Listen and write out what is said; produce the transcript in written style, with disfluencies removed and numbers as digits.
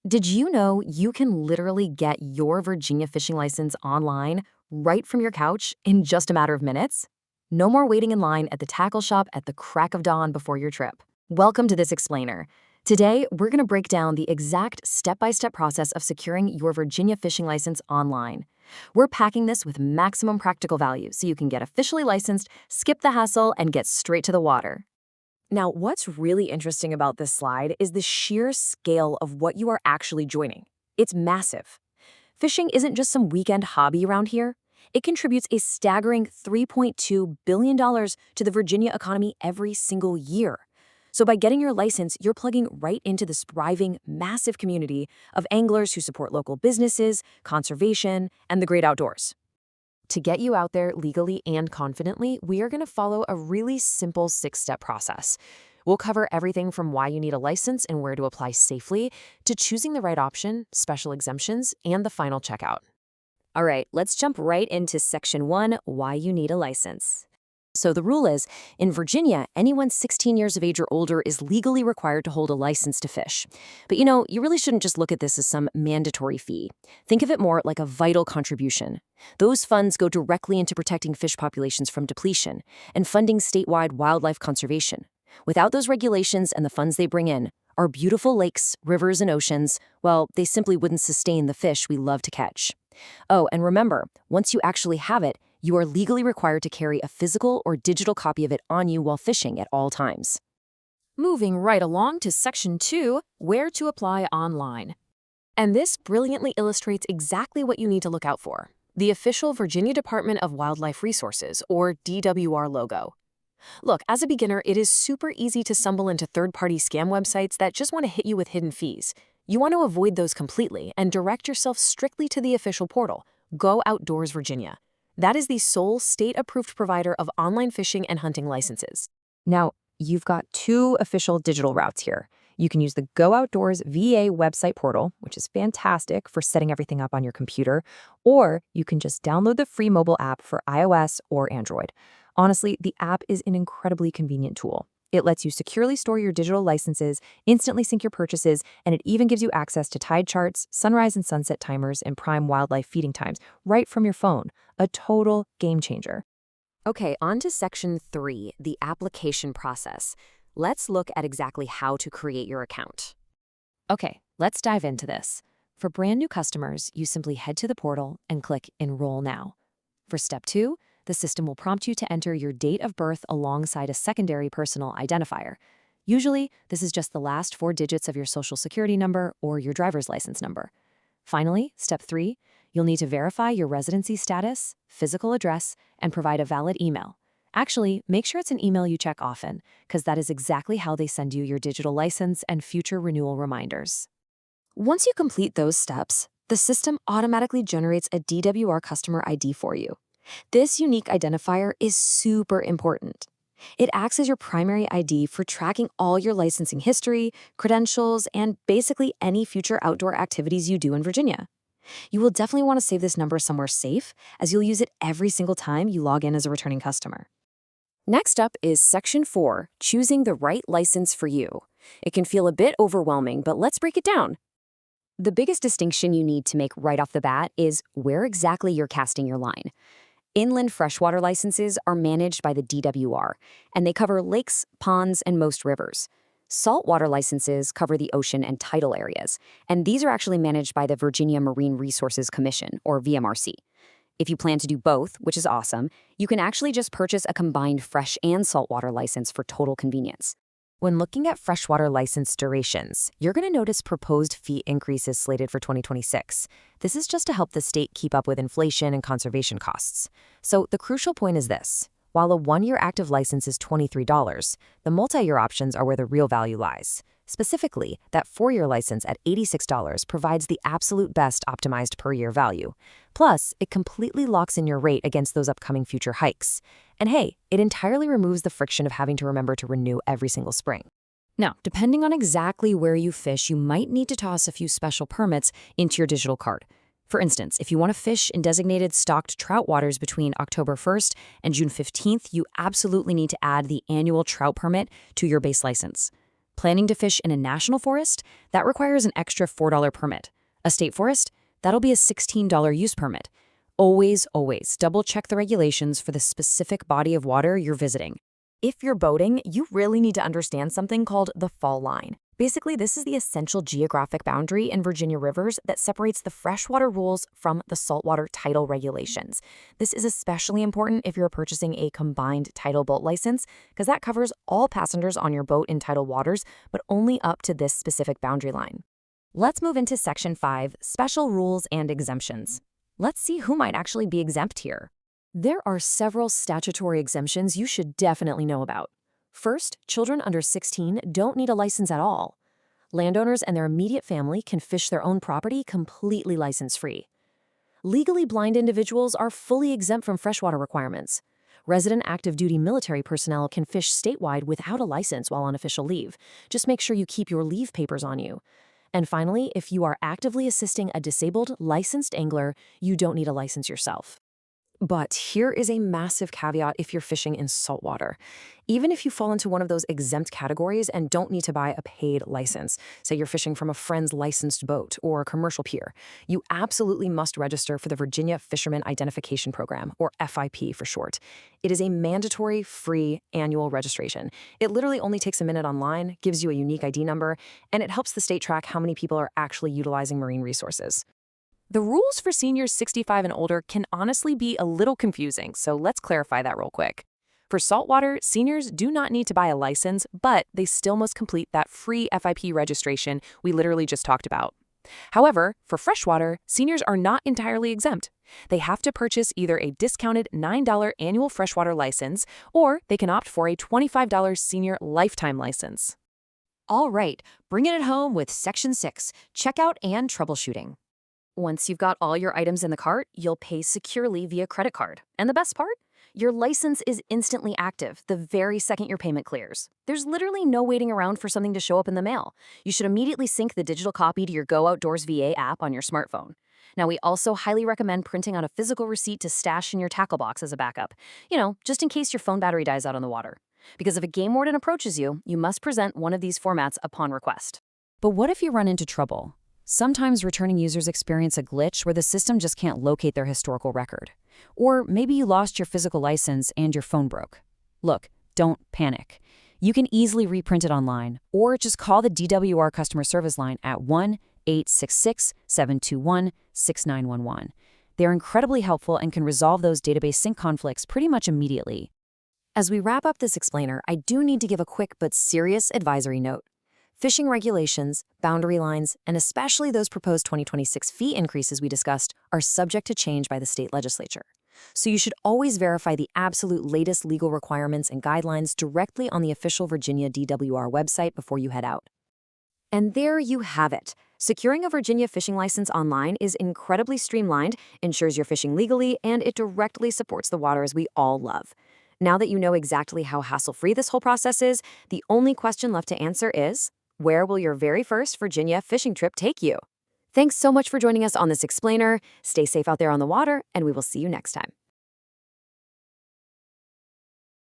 Did you know you can literally get your Virginia fishing license online right from your couch in just a matter of minutes? No more waiting in line at the tackle shop at the crack of dawn before your trip. Welcome to this explainer. Today, we're going to break down the exact step-by-step process of securing your Virginia fishing license online. We're packing this with maximum practical value so you can get officially licensed, skip the hassle, and get straight to the water. Now, what's really interesting about this slide is the sheer scale of what you are actually joining. It's massive. Fishing isn't just some weekend hobby around here. It contributes a staggering $3.2 billion to the Virginia economy every single year. So by getting your license, you're plugging right into this thriving, massive community of anglers who support local businesses, conservation, and the great outdoors. To get you out there legally and confidently, we are going to follow a really simple 6-step process. We'll cover everything from why you need a license and where to apply safely, to choosing the right option, special exemptions, and the final checkout. All right, let's jump right into Section 1, why you need a license. So the rule is, in Virginia, anyone 16 years of age or older is legally required to hold a license to fish. But you really shouldn't just look at this as some mandatory fee. Think of it more like a vital contribution. Those funds go directly into protecting fish populations from depletion and funding statewide wildlife conservation. Without those regulations and the funds they bring in, our beautiful lakes, rivers, and oceans, well, they simply wouldn't sustain the fish we love to catch. Oh, and remember, once you actually have it, you are legally required to carry a physical or digital copy of it on you while fishing at all times. Moving right along to Section 2, where to apply online. And this brilliantly illustrates exactly what you need to look out for: the official Virginia Department of Wildlife Resources, or DWR logo. Look, as a beginner, it is super easy to stumble into third-party scam websites that just want to hit you with hidden fees. You want to avoid those completely and direct yourself strictly to the official portal, Go Outdoors Virginia. That is the sole state-approved provider of online fishing and hunting licenses. Now, you've got two official digital routes here. You can use the Go Outdoors VA website portal, which is fantastic for setting everything up on your computer, or you can just download the free mobile app for iOS or Android. Honestly, the app is an incredibly convenient tool. It lets you securely store your digital licenses, instantly sync your purchases, and it even gives you access to tide charts, sunrise and sunset timers, and prime wildlife feeding times right from your phone. A total game changer. Okay, on to Section 3, the application process. Let's look at exactly how to create your account. Okay, let's dive into this. For brand new customers, you simply head to the portal and click Enroll Now. For Step 2, the system will prompt you to enter your date of birth alongside a secondary personal identifier. Usually, this is just the last 4 digits of your social security number or your driver's license number. Finally, Step 3, you'll need to verify your residency status, physical address, and provide a valid email. Actually, make sure it's an email you check often, because that is exactly how they send you your digital license and future renewal reminders. Once you complete those steps, the system automatically generates a DWR customer ID for you. This unique identifier is super important. It acts as your primary ID for tracking all your licensing history, credentials, and basically any future outdoor activities you do in Virginia. You will definitely want to save this number somewhere safe, as you'll use it every single time you log in as a returning customer. Next up is Section 4, choosing the right license for you. It can feel a bit overwhelming, but let's break it down. The biggest distinction you need to make right off the bat is where exactly you're casting your line. Inland freshwater licenses are managed by the DWR, and they cover lakes, ponds, and most rivers. Saltwater licenses cover the ocean and tidal areas, and these are actually managed by the Virginia Marine Resources Commission, or VMRC. If you plan to do both, which is awesome, you can actually just purchase a combined fresh and saltwater license for total convenience. When looking at freshwater license durations, you're going to notice proposed fee increases slated for 2026. This is just to help the state keep up with inflation and conservation costs. So the crucial point is this: while a 1-year active license is $23, the multi-year options are where the real value lies. Specifically, that 4-year license at $86 provides the absolute best optimized per-year value. Plus, it completely locks in your rate against those upcoming future hikes. And hey, it entirely removes the friction of having to remember to renew every single spring. Now, depending on exactly where you fish, you might need to toss a few special permits into your digital card. For instance, if you want to fish in designated stocked trout waters between October 1st and June 15th, you absolutely need to add the annual trout permit to your base license. Planning to fish in a national forest? That requires an extra $4 permit. A state forest? That'll be a $16 use permit. Always, always double check the regulations for the specific body of water you're visiting. If you're boating, you really need to understand something called the fall line. Basically, this is the essential geographic boundary in Virginia rivers that separates the freshwater rules from the saltwater tidal regulations. This is especially important if you're purchasing a combined tidal boat license, because that covers all passengers on your boat in tidal waters, but only up to this specific boundary line. Let's move into Section 5, Special Rules and Exemptions. Let's see who might actually be exempt here. There are several statutory exemptions you should definitely know about. First, children under 16 don't need a license at all. Landowners and their immediate family can fish their own property completely license-free. Legally blind individuals are fully exempt from freshwater requirements. Resident active duty military personnel can fish statewide without a license while on official leave. Just make sure you keep your leave papers on you. And finally, if you are actively assisting a disabled, licensed angler, you don't need a license yourself. But here is a massive caveat if you're fishing in saltwater. Even if you fall into one of those exempt categories and don't need to buy a paid license, say you're fishing from a friend's licensed boat or a commercial pier, you absolutely must register for the Virginia Fisherman Identification Program, or FIP for short. It is a mandatory, free annual registration. It literally only takes a minute online, gives you a unique ID number, and it helps the state track how many people are actually utilizing marine resources. The rules for seniors 65 and older can honestly be a little confusing, so let's clarify that real quick. For saltwater, seniors do not need to buy a license, but they still must complete that free FIP registration we literally just talked about. However, for freshwater, seniors are not entirely exempt. They have to purchase either a discounted $9 annual freshwater license, or they can opt for a $25 senior lifetime license. All right, bringing it home with Section 6, Checkout and Troubleshooting. Once you've got all your items in the cart, you'll pay securely via credit card. And the best part? Your license is instantly active the very second your payment clears. There's literally no waiting around for something to show up in the mail. You should immediately sync the digital copy to your Go Outdoors VA app on your smartphone. Now, we also highly recommend printing out a physical receipt to stash in your tackle box as a backup. Just in case your phone battery dies out on the water. Because if a game warden approaches you, you must present one of these formats upon request. But what if you run into trouble? Sometimes returning users experience a glitch where the system just can't locate their historical record. Or maybe you lost your physical license and your phone broke. Look, don't panic. You can easily reprint it online, or just call the DWR customer service line at 1-866-721-6911. They're incredibly helpful and can resolve those database sync conflicts pretty much immediately. As we wrap up this explainer, I do need to give a quick but serious advisory note. Fishing regulations, boundary lines, and especially those proposed 2026 fee increases we discussed are subject to change by the state legislature. So you should always verify the absolute latest legal requirements and guidelines directly on the official Virginia DWR website before you head out. And there you have it. Securing a Virginia fishing license online is incredibly streamlined, ensures you're fishing legally, and it directly supports the waters we all love. Now that you know exactly how hassle-free this whole process is, the only question left to answer is, where will your very first Virginia fishing trip take you? Thanks so much for joining us on this explainer. Stay safe out there on the water, and we will see you next time.